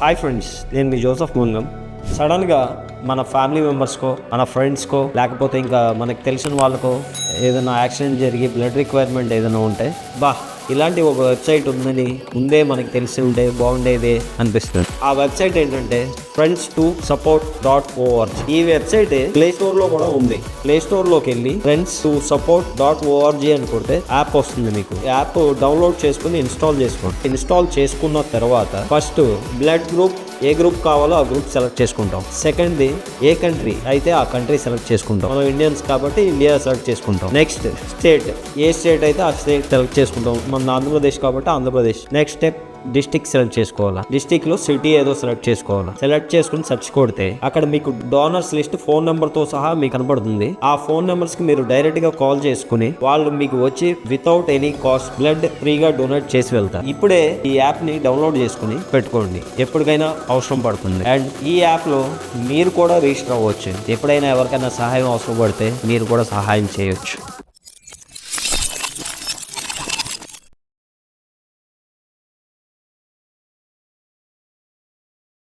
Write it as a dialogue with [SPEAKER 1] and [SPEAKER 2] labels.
[SPEAKER 1] Hi friends, నేను మీ Joseph ముంగం. సడన్గా మన ఫ్యామిలీ మెంబర్స్కో, మన ఫ్రెండ్స్కో, లేకపోతే ఇంకా మనకు తెలిసిన వాళ్ళకో ఏదైనా యాక్సిడెంట్ జరిగి బ్లడ్ రిక్వైర్మెంట్ ఏదైనా ఉంటే ఇలాంటి ఒక వెబ్సైట్ ఉందని ముందే మనకి తెలిసి ఉంటే బాగుండేదే అనిపిస్తుంది. ఆ వెబ్సైట్ ఏంటంటే friends2support.org. ఈ వెబ్సైట్ ప్లే స్టోర్ లో కూడా ఉంది. ప్లే స్టోర్ లోకి వెళ్ళి friends2support.org అని కొడితే యాప్ వస్తుంది. మీకు యాప్ డౌన్లోడ్ చేసుకుని ఇన్స్టాల్ చేసుకోండి. ఇన్స్టాల్ చేసుకున్న తర్వాత first blood group A group కావాలో ఆ గ్రూప్ సెలెక్ట్ చేసుకుంటాం. సెకండ్ది ఏ కంట్రీ అయితే ఆ కంట్రీ సెలెక్ట్ చేసుకుంటాం. మనం ఇండియన్స్ కాబట్టి ఇండియా సెలెక్ట్ చేసుకుంటాం. నెక్స్ట్ స్టేట్, ఏ స్టేట్ అయితే ఆ స్టేట్ సెలెక్ట్ చేసుకుంటాం. మన ఆంధ్రప్రదేశ్ కాబట్టి Andhra Pradesh. Next step district select చేసుకోవాలా. డిస్ట్రిక్ట్ లో సిటీ ఏదో సెలెక్ట్ చేసుకోవాలా. సెలెక్ట్ చేసుకుని సెర్చ్ కొడితే అక్కడ మీకు డోనర్స్ లిస్ట్ ఫోన్ నెంబర్ తో సహా మీకు కనబడుతుంది. ఆ ఫోన్ నెంబర్స్ కి మీరు డైరెక్ట్ గా కాల్ చేసుకుని వాళ్ళు మీకు వచ్చి వితౌట్ ఎనీ కాస్ట్ బ్లడ్ ఫ్రీగా డొనేట్ చేసి వెళ్తారు. ఇప్పుడే ఈ యాప్ ని డౌన్లోడ్ చేసుకుని పెట్టుకోండి, ఎప్పటికైనా అవసరం పడుతుంది. అండ్ ఈ యాప్ లో మీరు కూడా రిజిస్టర్ అవ్వచ్చు. ఎప్పుడైనా ఎవరికైనా సహాయం అవసరం పడితే మీరు కూడా సహాయం చేయొచ్చు.